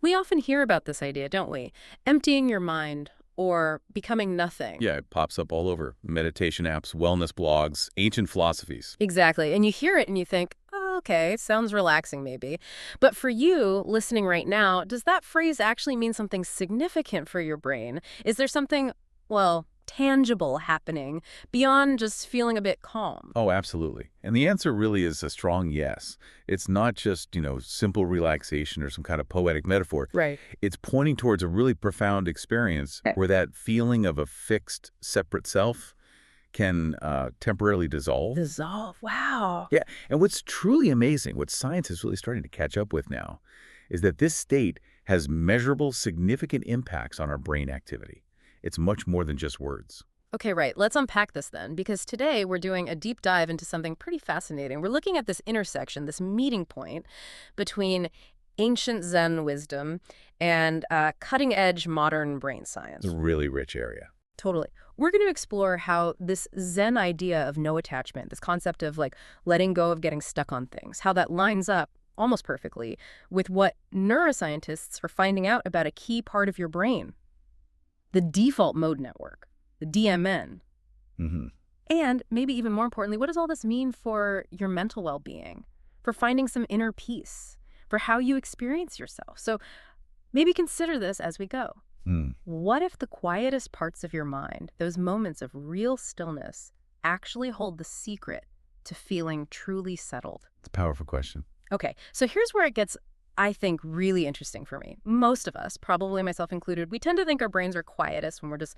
We often hear about this idea, don't we? Emptying your mind or becoming nothing. Yeah, it pops up all over. Meditation apps, wellness blogs, ancient philosophies. Exactly. And you hear it and you think, oh, okay, sounds relaxing maybe. But for you, listening right now, does that phrase actually mean something significant for your brain? Is there something, well, tangible happening beyond just feeling a bit calm? Oh, absolutely. And the answer really is a strong yes. It's not just, simple relaxation or some kind of poetic metaphor. Right. It's pointing towards a really profound experience Okay. where that feeling of a fixed, separate self can temporarily dissolve. Dissolve. Wow. Yeah, and what's truly amazing, what science is really starting to catch up with now, is that this state has measurable, significant impacts on our brain activity. It's much more than just words. Okay, right. Let's unpack this then, because today we're doing a deep dive into something pretty fascinating. We're looking at this intersection, this meeting point between ancient Zen wisdom and cutting-edge modern brain It's a science. really rich area. Totally. We're going to explore how this Zen idea of no attachment, this concept of like letting go of getting stuck on things, how that lines up almost perfectly with what neuroscientists are finding out about a key part of your brain, the default mode network, the DMN. hmm And maybe even more importantly, what does all this mean for your mental well-being, for finding some inner peace, for how you experience yourself? So maybe consider this as we go. Mm. What if the quietest parts of your mind, those moments of real stillness, actually hold the secret to feeling truly settled? It's a powerful question. Okay, so here's where it gets, I think, really interesting for me. Most of us, probably myself included, we tend to think our brains are quietest when we're just,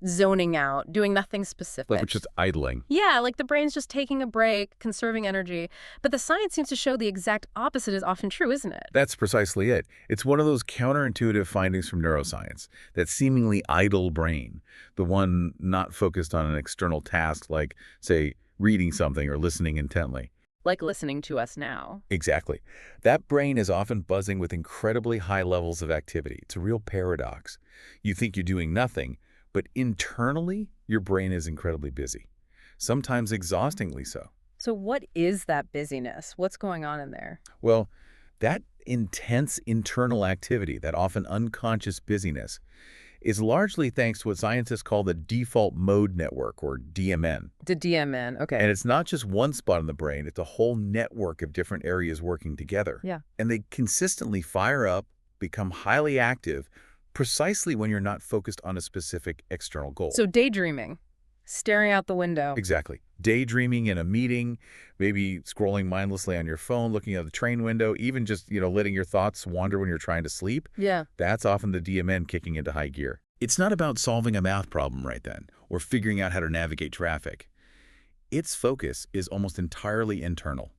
zoning out, doing nothing Like specific. we're just idling. Yeah, like the brain's just taking a break, conserving energy. But the science seems to show the exact opposite is often true, isn't it? That's precisely it. It's one of those counterintuitive findings from neuroscience, that seemingly idle brain, the one not focused on an external task like, say, reading something or listening intently. Like listening to us now. Exactly. That brain is often buzzing with incredibly high levels of activity. It's a real paradox. You think you're doing nothing, but internally, your brain is incredibly busy, sometimes exhaustingly so. So what is that busyness? What's going on in there? Well, that intense internal activity, that often unconscious busyness, is largely thanks to what scientists call the default mode network, or DMN. The DMN, okay. And it's not just one spot in the brain, it's a whole network of different areas working together. Yeah. And they consistently fire up, become highly active, precisely when you're not focused on a specific external goal. So daydreaming, staring out the window. Exactly. Daydreaming in a meeting, maybe scrolling mindlessly on your phone, looking out the train window, even just, letting your thoughts wander when you're trying to sleep. Yeah. That's often the DMN kicking into high gear. It's not about solving a math problem right then, or figuring out how to navigate traffic. Its focus is almost entirely internal.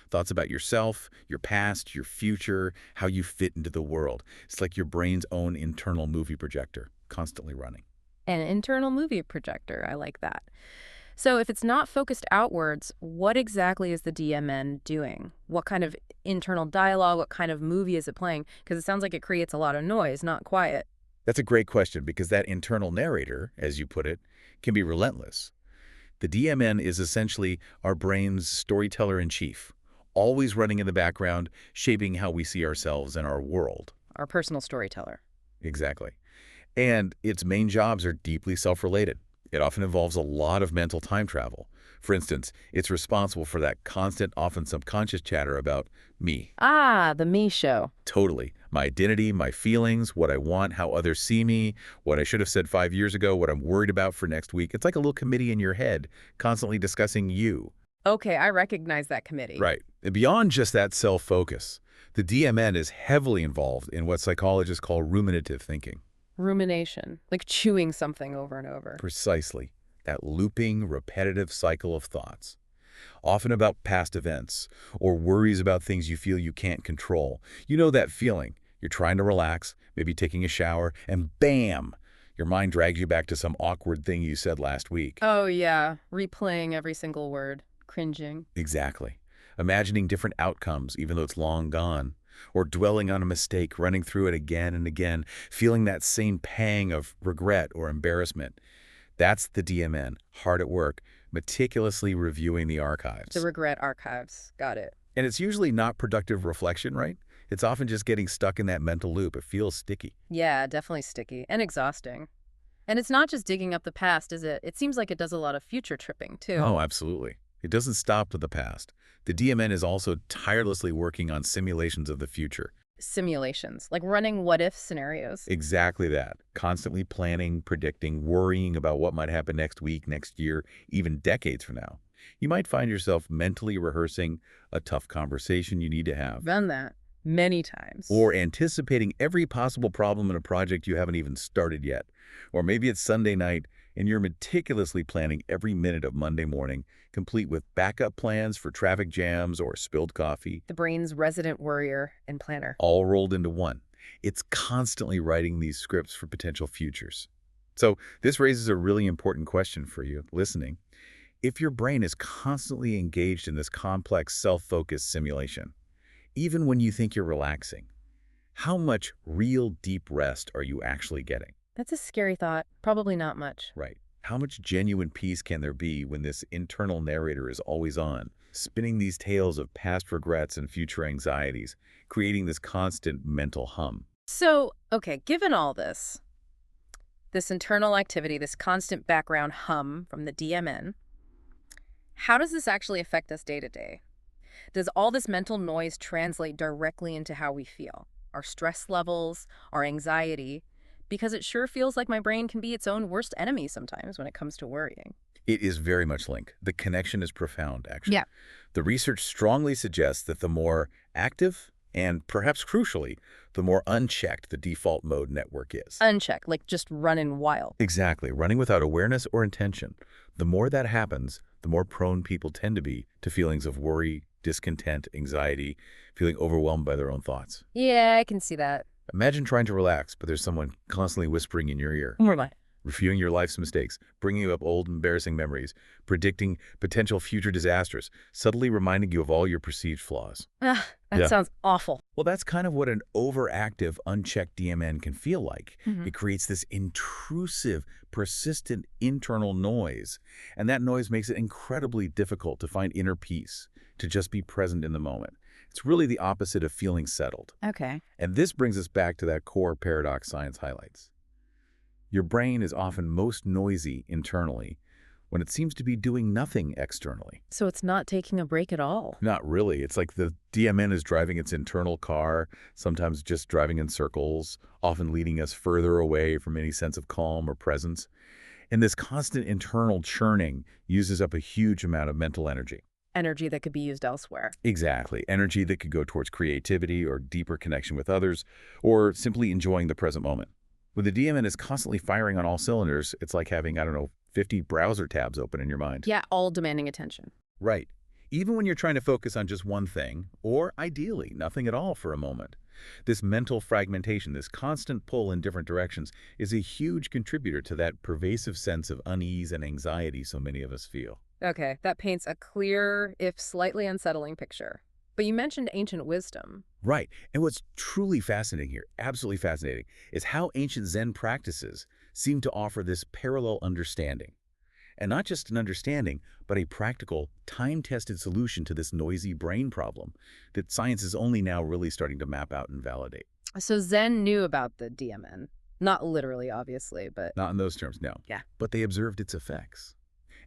Thoughts about yourself, your past, your future, how you fit into the world. It's like your brain's own internal movie projector, constantly running. An internal movie projector. I like that. So if it's not focused outwards, what exactly is the DMN doing? What kind of internal dialogue, what kind of movie is it playing? Because it sounds like it creates a lot of noise, not quiet. That's a great question, because that internal narrator, as you put it, can be relentless. The DMN is essentially our brain's storyteller-in-chief, always running in the background, shaping how we see ourselves and our world. Our personal storyteller. Exactly. And its main jobs are deeply self-related. It often involves a lot of mental time travel. For instance, it's responsible for that constant, often subconscious chatter about me. Ah, the me show. Totally. My identity, my feelings, what I want, how others see me, what I should have said 5 years ago, what I'm worried about for next week. It's like a little committee in your head, constantly discussing you. Okay, I recognize that committee. Right. And beyond just that self-focus, the DMN is heavily involved in what psychologists call ruminative thinking. Rumination, like chewing something over and over. Precisely. That looping, repetitive cycle of thoughts. Often about past events, or worries about things you feel you can't control. You know that feeling. You're trying to relax, maybe taking a shower, and bam! Your mind drags you back to some awkward thing you said last week. Oh, yeah. Replaying every single word. Cringing. Exactly. Imagining different outcomes, even though it's long gone. Or dwelling on a mistake, running through it again and again, feeling that same pang of regret or embarrassment. That's the DMN, hard at work, meticulously reviewing the archives. The regret archives. Got it. And it's usually not productive reflection, right? It's often just getting stuck in that mental loop. It feels sticky. Yeah, definitely sticky and exhausting. And it's not just digging up the past, is it? It seems like it does a lot of future tripping, too. Oh, absolutely. It doesn't stop with the past. The DMN is also tirelessly working on simulations of the future. Simulations, like running what-if scenarios. Exactly that. Constantly planning, predicting, worrying about what might happen next week, next year, even decades from now. You might find yourself mentally rehearsing a tough conversation you need to have, Done that many times. or anticipating every possible problem in a project you haven't even started yet. Or maybe it's Sunday night and you're meticulously planning every minute of Monday morning, complete with backup plans for traffic jams or spilled coffee, The brain's resident worrier and planner. all rolled into one. It's constantly writing these scripts for potential futures. So this raises a really important question for you listening. If your brain is constantly engaged in this complex self-focused simulation, even when you think you're relaxing, how much real deep rest are you actually getting? That's a scary thought. Probably not much. Right. How much genuine peace can there be when this internal narrator is always on, spinning these tales of past regrets and future anxieties, creating this constant mental hum? So, okay, given all this internal activity, this constant background hum from the DMN, how does this actually affect us day to day? Does all this mental noise translate directly into how we feel? Our stress levels, our anxiety? Because it sure feels like my brain can be its own worst enemy sometimes when it comes to worrying. It is very much linked. The connection is profound, actually. Yeah. The research strongly suggests that the more active and, perhaps crucially, the more unchecked the default mode network is. Unchecked, like just running wild. Exactly. Running without awareness or intention. The more that happens, the more prone people tend to be to feelings of worry, discontent, anxiety, feeling overwhelmed by their own thoughts. Yeah, I can see that. Imagine trying to relax, but there's someone constantly whispering in your ear, More like. reviewing your life's mistakes, bringing up old embarrassing memories, predicting potential future disasters, subtly reminding you of all your perceived flaws. Ah, that Yeah. sounds awful. Well, that's kind of what an overactive, unchecked DMN can feel like. Mhm. It creates this intrusive, persistent internal noise, and that noise makes it incredibly difficult to find inner peace, to just be present in the moment. It's really the opposite of feeling settled. Okay. And this brings us back to that core paradox science highlights. Your brain is often most noisy internally when it seems to be doing nothing externally. So it's not taking a break at all. Not really. It's like the DMN is driving its internal car, sometimes just driving in circles, often leading us further away from any sense of calm or presence. And this constant internal churning uses up a huge amount of mental energy. Energy that could be used elsewhere. Exactly. Energy that could go towards creativity or deeper connection with others, or simply enjoying the present moment. When the DMN is constantly firing on all cylinders, it's like having, 50 browser tabs open in your mind. Yeah, all demanding attention. Right. Even when you're trying to focus on just one thing, or ideally, nothing at all for a moment. This mental fragmentation, this constant pull in different directions, is a huge contributor to that pervasive sense of unease and anxiety so many of us feel. Okay, that paints a clear, if slightly unsettling picture. But you mentioned ancient wisdom. Right. And what's truly fascinating here, absolutely fascinating, is how ancient Zen practices seem to offer this parallel understanding. And not just an understanding, but a practical, time-tested solution to this noisy brain problem that science is only now really starting to map out and validate. So Zen knew about the DMN. Not literally, obviously, but... Not in those terms, no. Yeah. But they observed its effects.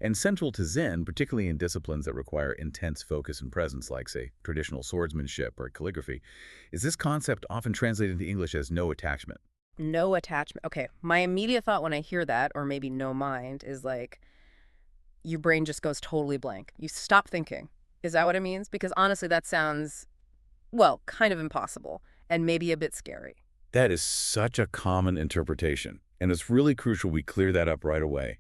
And central to Zen, particularly in disciplines that require intense focus and presence, like, say, traditional swordsmanship or calligraphy, is this concept often translated into English as no attachment. No attachment. Okay, my immediate thought when I hear that, or maybe no mind, is like, your brain just goes totally blank. You stop thinking. Is that what it means? Because honestly, that sounds, well, kind of impossible and maybe a bit scary. That is such a common interpretation, and it's really crucial we clear that up right away,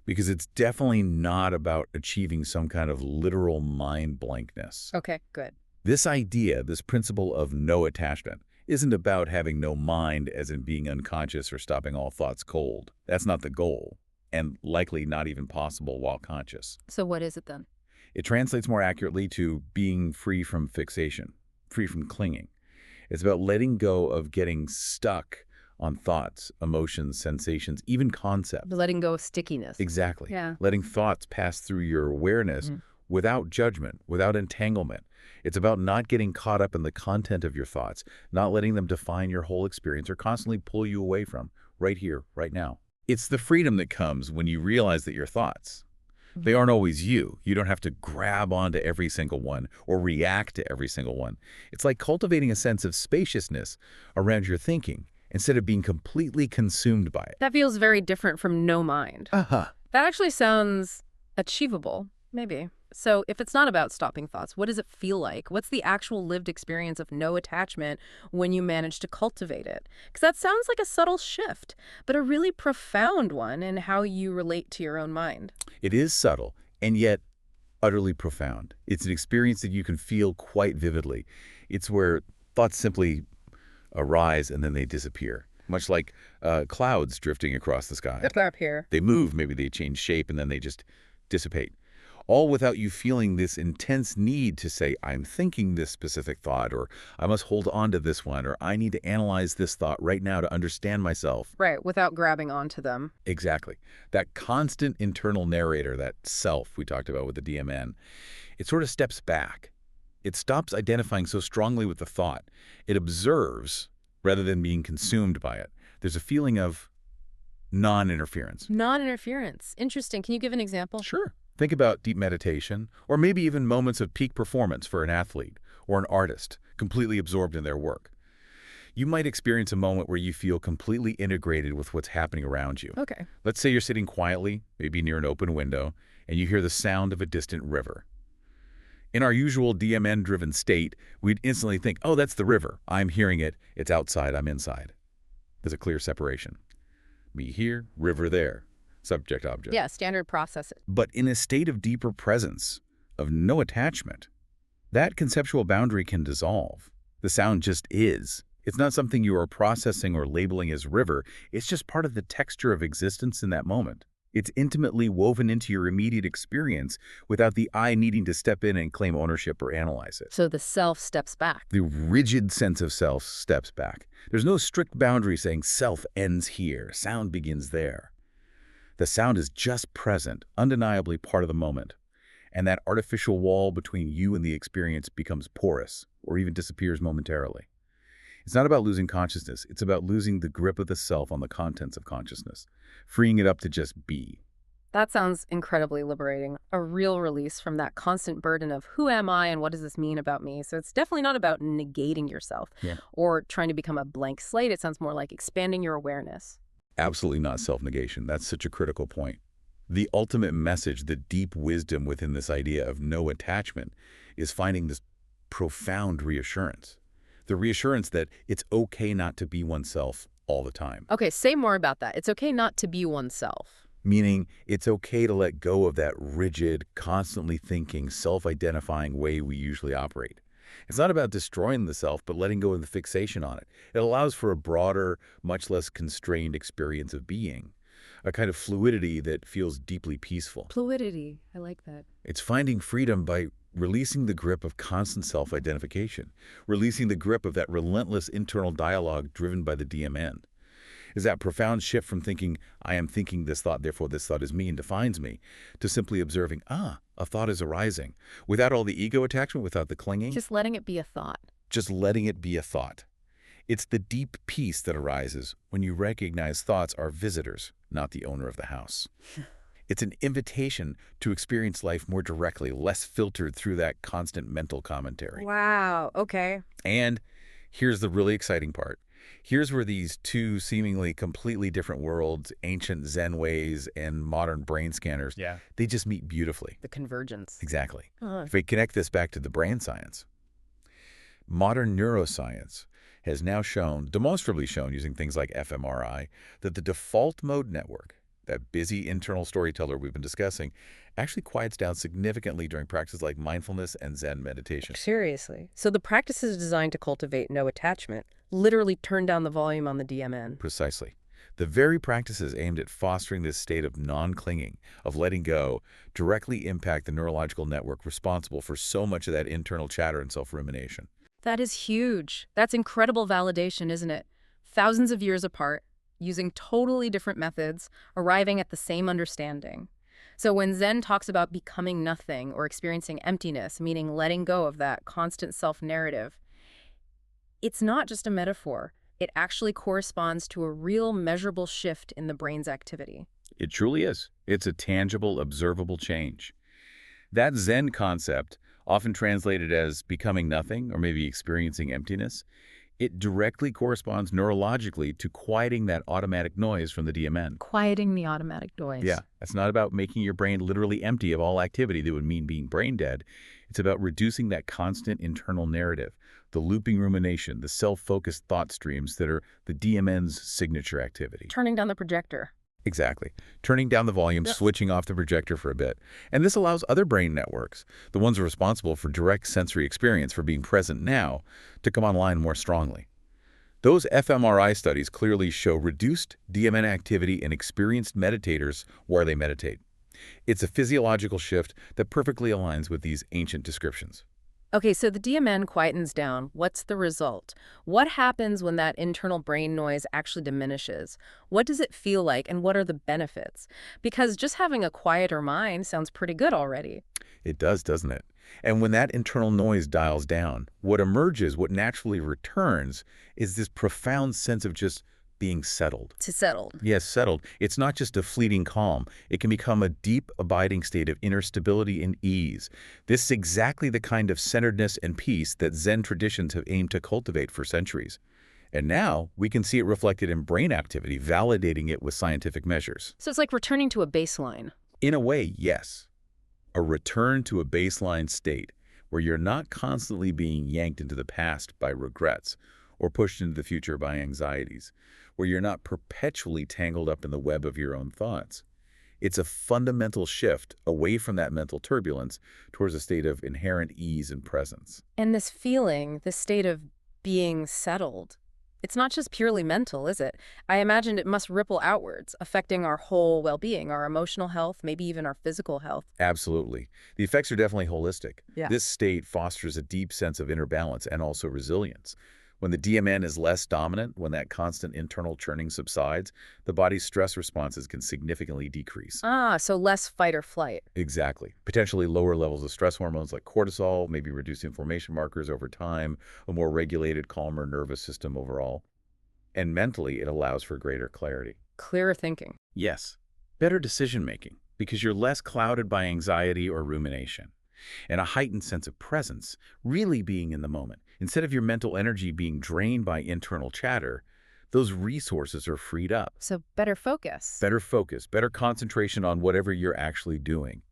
because it's definitely not about achieving some kind of literal mind blankness. Okay, good. This idea, this principle of no attachment, isn't about having no mind as in being unconscious or stopping all thoughts cold. That's not the goal, and likely not even possible while conscious. So what is it then? It translates more accurately to being free from fixation, free from clinging. It's about letting go of getting stuck on thoughts, emotions, sensations, even concepts. Letting go of stickiness. Exactly. Yeah. Letting thoughts pass through your awareness without judgment, without entanglement. It's about not getting caught up in the content of your thoughts, not letting them define your whole experience or constantly pull you away from right here, right now. It's the freedom that comes when you realize that your thoughts, they aren't always you. You don't have to grab onto every single one or react to every single one. It's like cultivating a sense of spaciousness around your thinking instead of being completely consumed by it. That feels very different from no mind. Uh-huh. That actually sounds achievable, maybe. So if it's not about stopping thoughts, what does it feel like? What's the actual lived experience of no attachment when you manage to cultivate it? Because that sounds like a subtle shift, but a really profound one in how you relate to your own mind. It is subtle and yet utterly profound. It's an experience that you can feel quite vividly. It's where thoughts simply arise and then they disappear, much like clouds drifting across the sky. Up here. They move, maybe they change shape, and then they just dissipate. All without you feeling this intense need to say, I'm thinking this specific thought, or I must hold on to this one, or I need to analyze this thought right now to understand myself. Right, without grabbing onto them. Exactly. That constant internal narrator, that self we talked about with the DMN, it sort of steps back. It stops identifying so strongly with the thought. It observes rather than being consumed by it. There's a feeling of non-interference. Non-interference. Interesting. Can you give an example? Sure. Think about deep meditation, or maybe even moments of peak performance for an athlete or an artist, completely absorbed in their work. You might experience a moment where you feel completely integrated with what's happening around you. Okay. Let's say you're sitting quietly, maybe near an open window, and you hear the sound of a distant river. In our usual DMN-driven state, we'd instantly think, oh, that's the river. I'm hearing it. It's outside. I'm inside. There's a clear separation. Me here, river there. Subject, object. Yeah, standard process. But in a state of deeper presence, of no attachment, that conceptual boundary can dissolve. The sound just is. It's not something you are processing or labeling as river. It's just part of the texture of existence in that moment. It's intimately woven into your immediate experience without the I needing to step in and claim ownership or analyze it. So the self steps back. The rigid sense of self steps back. There's no strict boundary saying self ends here, sound begins there. The sound is just present, undeniably part of the moment, and that artificial wall between you and the experience becomes porous or even disappears momentarily. It's not about losing consciousness. It's about losing the grip of the self on the contents of consciousness, freeing it up to just be. That sounds incredibly liberating. A real release from that constant burden of who am I and what does this mean about me? So it's definitely not about negating yourself or trying to become a blank slate. It sounds more like expanding your awareness. Absolutely not self-negation. That's such a critical point. The ultimate message, the deep wisdom within this idea of no attachment, is finding this profound reassurance. The reassurance that it's okay not to be oneself all the time. Okay, say more about that. It's okay not to be oneself. Meaning it's okay to let go of that rigid, constantly thinking, self-identifying way we usually operate. It's not about destroying the self, but letting go of the fixation on it. It allows for a broader, much less constrained experience of being, a kind of fluidity that feels deeply peaceful. Fluidity. I like that. It's finding freedom by releasing the grip of constant self-identification, releasing the grip of that relentless internal dialogue driven by the DMN. Is that profound shift from thinking, I am thinking this thought, therefore this thought is me and defines me, to simply observing, a thought is arising, without all the ego attachment, without the clinging. Just letting it be a thought. Just letting it be a thought. It's the deep peace that arises when you recognize thoughts are visitors, not the owner of the house. It's an invitation to experience life more directly, less filtered through that constant mental commentary. Wow, okay. And here's the really exciting part. Here's where these two seemingly completely different worlds, ancient Zen ways and modern brain scanners, they just meet beautifully. The convergence. Exactly. If we connect this back to the brain science, modern neuroscience has now shown, demonstrably shown using things like fMRI, that the default mode network, that busy internal storyteller we've been discussing, actually quiets down significantly during practices like mindfulness and Zen meditation. Seriously. So the practice is designed to cultivate no attachment, literally turn down the volume on the DMN. Precisely. The very practices aimed at fostering this state of non-clinging, of letting go, directly impact the neurological network responsible for so much of that internal chatter and self-rumination. That is huge. That's incredible validation, isn't it? Thousands of years apart, using totally different methods, arriving at the same understanding. So when Zen talks about becoming nothing or experiencing emptiness, meaning letting go of that constant self-narrative, it's not just a metaphor. It actually corresponds to a real measurable shift in the brain's activity. It truly is. It's a tangible, observable change. That Zen concept, often translated as becoming nothing or maybe experiencing emptiness, it directly corresponds neurologically to quieting that automatic noise from the DMN. Quieting the automatic Yeah, noise. it's not about making your brain literally empty of all activity that would mean being brain dead. It's about reducing that constant internal narrative, the looping rumination, the self-focused thought streams that are the DMN's signature activity. Turning down the projector. Exactly. Turning down the volume, Yes. switching off the projector for a bit. And this allows other brain networks, the ones responsible for direct sensory experience, for being present now, to come online more strongly. Those fMRI studies clearly show reduced DMN activity in experienced meditators where they meditate. It's a physiological shift that perfectly aligns with these ancient descriptions. Okay, so the DMN quietens down. What's the result? What happens when that internal brain noise actually diminishes? What does it feel like, and what are the benefits? Because just having a quieter mind sounds pretty good already. It does, doesn't it? And when that internal noise dials down, what emerges, what naturally returns, is this profound sense of just being settled. To settled. Yes, settled. It's not just a fleeting calm. It can become a deep, abiding state of inner stability and ease. This is exactly the kind of centeredness and peace that Zen traditions have aimed to cultivate for centuries. And now we can see it reflected in brain activity, validating it with scientific measures. So it's like returning to a baseline. In a way, yes. A return to a baseline state where you're not constantly being yanked into the past by regrets or pushed into the future by anxieties, where you're not perpetually tangled up in the web of your own thoughts. It's a fundamental shift away from that mental turbulence towards a state of inherent ease and presence. And this feeling, this state of being settled, it's not just purely mental, is it? I imagined it must ripple outwards, affecting our whole well-being, our emotional health, maybe even our physical health. Absolutely. The effects are definitely holistic. Yeah. This state fosters a deep sense of inner balance and also resilience. When the DMN is less dominant, when that constant internal churning subsides, the body's stress responses can significantly decrease. Ah, so less fight or flight. Exactly. Potentially lower levels of stress hormones like cortisol, maybe reduced inflammation markers over time, a more regulated, calmer nervous system overall. And mentally, it allows for greater clarity. Clearer thinking. Yes, better decision-making, because you're less clouded by anxiety or rumination. And a heightened sense of presence, really being in the moment. Instead of your mental energy being drained by internal chatter, those resources are freed up. So better focus. Better focus, better concentration on whatever you're actually doing.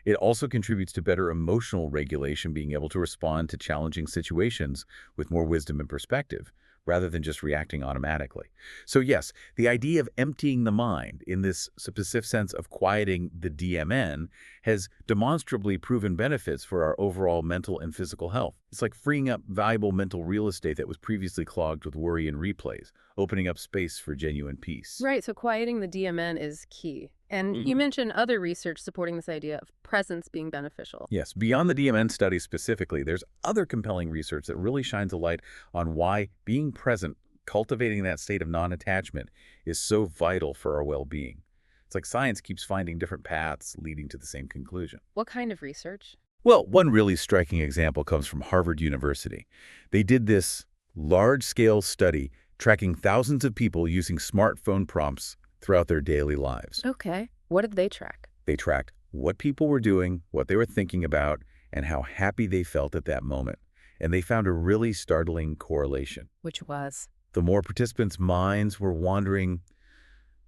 It also contributes to better emotional regulation, being able to respond to challenging situations with more wisdom and perspective, rather than just reacting automatically. So yes, the idea of emptying the mind in this specific sense of quieting the DMN has demonstrably proven benefits for our overall mental and physical health. It's like freeing up valuable mental real estate that was previously clogged with worry and replays, opening up space for genuine peace. Right, so quieting the DMN is key. And you mentioned other research supporting this idea of presence being beneficial. Yes, beyond the DMN study specifically, there's other compelling research that really shines a light on why being present, cultivating that state of non-attachment, is so vital for our well-being. It's like science keeps finding different paths leading to the same conclusion. What kind of research? Well, one really striking example comes from Harvard University. They did this large-scale study tracking thousands of people using smartphone prompts throughout their daily lives. Okay. What did they track? They tracked what people were doing, what they were thinking about, and how happy they felt at that moment. And they found a really startling correlation. Which was? The more participants' minds were wandering,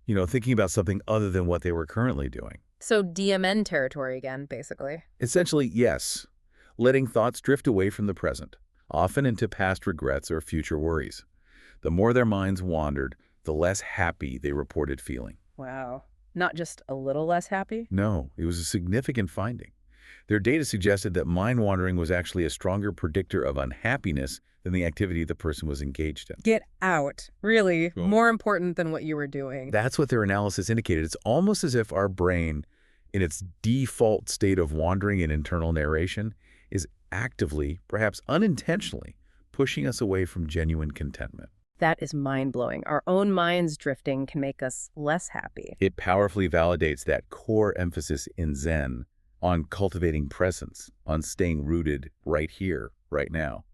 thinking about something other than what they were currently doing. So DMN territory again, basically. Essentially, yes. Letting thoughts drift away from the present, often into past regrets or future worries. The more their minds wandered, the less happy they reported feeling. Wow. Not just a little less happy? No, it was a significant finding. Their data suggested that mind wandering was actually a stronger predictor of unhappiness than the activity the person was engaged in. Get out. Really, Cool. more important than what you were doing. That's what their analysis indicated. It's almost as if our brain, in its default state of wandering and internal narration, is actively, perhaps unintentionally, pushing us away from genuine contentment. That is mind-blowing. Our own minds drifting can make us less happy. It powerfully validates that core emphasis in Zen on cultivating presence, on staying rooted right here, right now.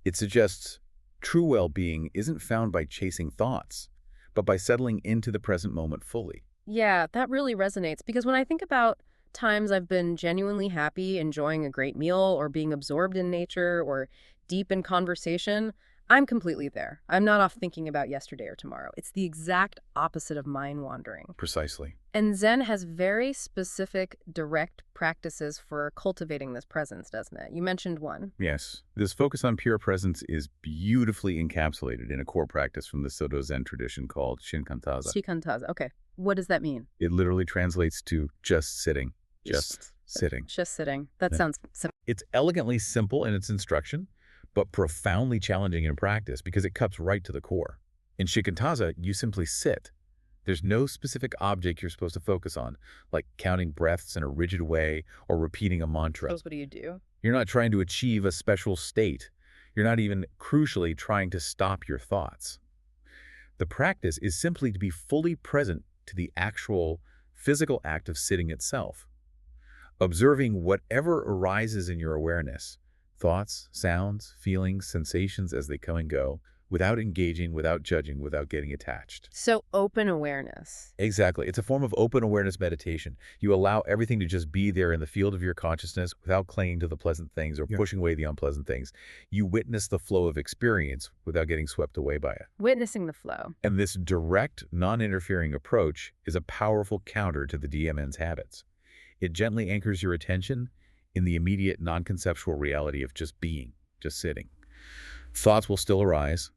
It suggests true well-being isn't found by chasing thoughts, but by settling into the present moment fully. Yeah, that really resonates because when I think about times I've been genuinely happy, enjoying a great meal, or being absorbed in nature, or deep in conversation, I'm completely there. I'm not off thinking about yesterday or tomorrow. It's the exact opposite of mind wandering. Precisely. And Zen has very specific, direct practices for cultivating this presence, doesn't it? You mentioned one. Yes, this focus on pure presence is beautifully encapsulated in a core practice from the Soto Zen tradition called Shinkantaza. Shikantaza. Okay. What does that mean? It literally translates to just sitting, just sitting. Just sitting. That Yeah. sounds simple. It's elegantly simple in its instruction, but profoundly challenging in practice because it cuts right to the core. In Shikantaza, you simply sit. There's no specific object you're supposed to focus on, like counting breaths in a rigid way or repeating a mantra. What do you do? You're not trying to achieve a special state. You're not even, crucially, trying to stop your thoughts. The practice is simply to be fully present to the actual physical act of sitting itself, observing whatever arises in your awareness, thoughts, sounds, feelings, sensations as they come and go, without engaging, without judging, without getting attached. So open awareness. Exactly. It's a form of open awareness meditation. You allow everything to just be there in the field of your consciousness without clinging to the pleasant things or pushing away the unpleasant things. You witness the flow of experience without getting swept away by it. Witnessing the flow. And this direct, non-interfering approach is a powerful counter to the DMN's habits. It gently anchors your attention in the immediate, non-conceptual reality of just being, just sitting. Thoughts will still arise.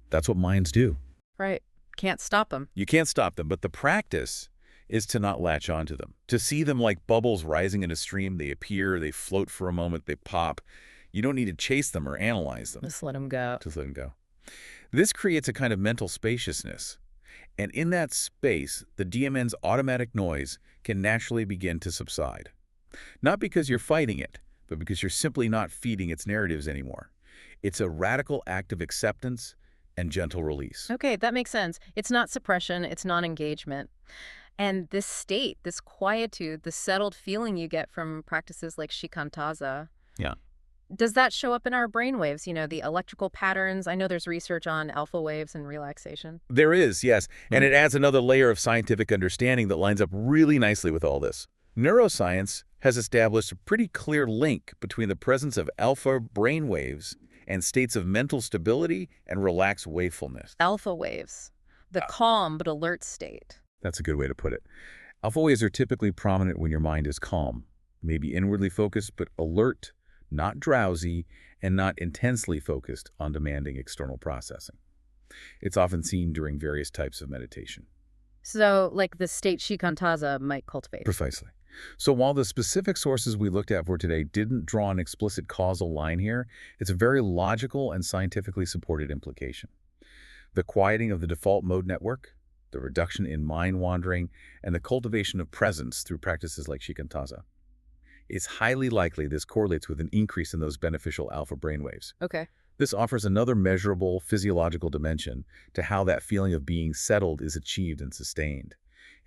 That's what minds do. Right. Can't stop them. You can't stop them, but the practice is to not latch onto them. To see them like bubbles rising in a stream. They appear, they float for a moment, they pop. You don't need to chase them or analyze them. Just let them go. Just let them go. This creates a kind of mental spaciousness. And in that space, the DMN's automatic noise can naturally begin to subside. Not because you're fighting it, but because you're simply not feeding its narratives anymore. It's a radical act of acceptance and gentle release. Okay, that makes sense. It's not suppression, it's non-engagement. And this state, this quietude, the settled feeling you get from practices like shikantaza, Yeah. does that show up in our brainwaves, the electrical patterns? I know there's research on alpha waves and relaxation. There is, yes. And it adds another layer of scientific understanding that lines up really nicely with all this. Neuroscience has established a pretty clear link between the presence of alpha brainwaves and states of mental stability and relaxed wakefulness. Alpha waves, the calm but alert state. That's a good way to put it. Alpha waves are typically prominent when your mind is calm, maybe inwardly focused, but alert, not drowsy, and not intensely focused on demanding external processing. It's often seen during various types of meditation. So, like the state shikantaza might cultivate. Precisely. So while the specific sources we looked at for today didn't draw an explicit causal line here, it's a very logical and scientifically supported implication. The quieting of the default mode network, the reduction in mind wandering, and the cultivation of presence through practices like shikantaza. It's highly likely this correlates with an increase in those beneficial alpha brainwaves. Okay. This offers another measurable physiological dimension to how that feeling of being settled is achieved and sustained.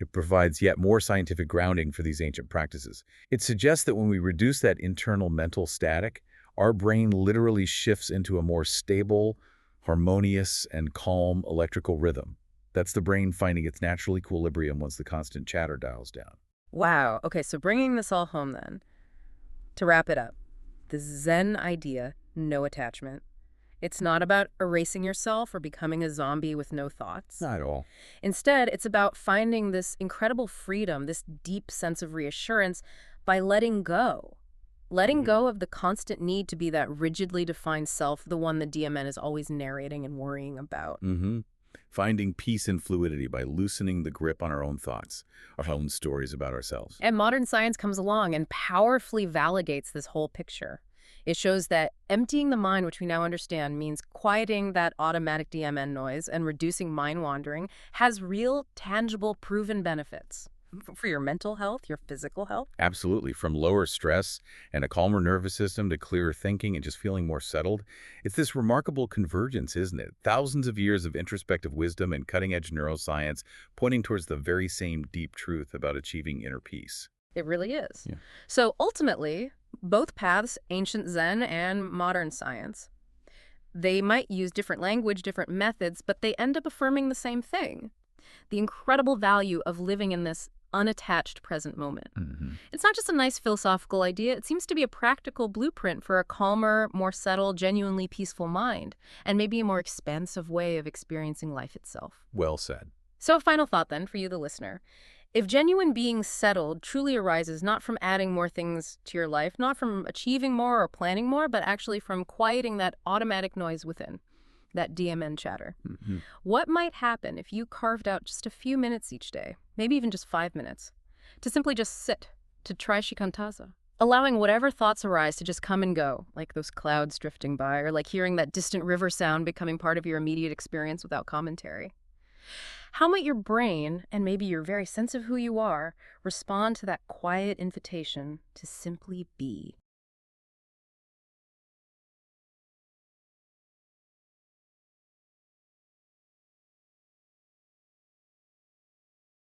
It provides yet more scientific grounding for these ancient practices. It suggests that when we reduce that internal mental static, our brain literally shifts into a more stable, harmonious, and calm electrical rhythm. That's the brain finding its natural equilibrium once the constant chatter dials down. Wow. Okay, so bringing this all home then, to wrap it up, the Zen idea, no attachment. It's not about erasing yourself or becoming a zombie with no thoughts. Not at all. Instead, it's about finding this incredible freedom, this deep sense of reassurance by letting go. Letting go of the constant need to be that rigidly defined self, the one the DMN is always narrating and worrying about. Finding peace and fluidity by loosening the grip on our own thoughts, our own stories about ourselves. And modern science comes along and powerfully validates this whole picture. It shows that emptying the mind, which we now understand, means quieting that automatic DMN noise and reducing mind wandering, has real, tangible, proven benefits. for your mental health, your physical health. Absolutely. From lower stress and a calmer nervous system to clearer thinking and just feeling more settled. It's this remarkable convergence, isn't it? Thousands of years of introspective wisdom and cutting-edge neuroscience pointing towards the very same deep truth about achieving inner peace. It really is. Yeah. So ultimately, both paths, ancient Zen and modern science, they might use different language, different methods, but they end up affirming the same thing: the incredible value of living in this unattached present moment. Hmm. It's not just a nice philosophical idea, it seems to be a practical blueprint for a calmer, more settled, genuinely peaceful mind, and maybe a more expansive way of experiencing life itself. Well said. So a final thought then for you, the listener. If genuine being settled truly arises not from adding more things to your life, not from achieving more or planning more, but actually from quieting that automatic noise within, that DMN chatter, Hmm. what might happen if you carved out just a few minutes each day, maybe even just 5 minutes, to simply just sit, to try shikantaza, allowing whatever thoughts arise to just come and go, like those clouds drifting by, or like hearing that distant river sound becoming part of your immediate experience without commentary? How might your brain, and maybe your very sense of who you are, respond to that quiet invitation to simply be?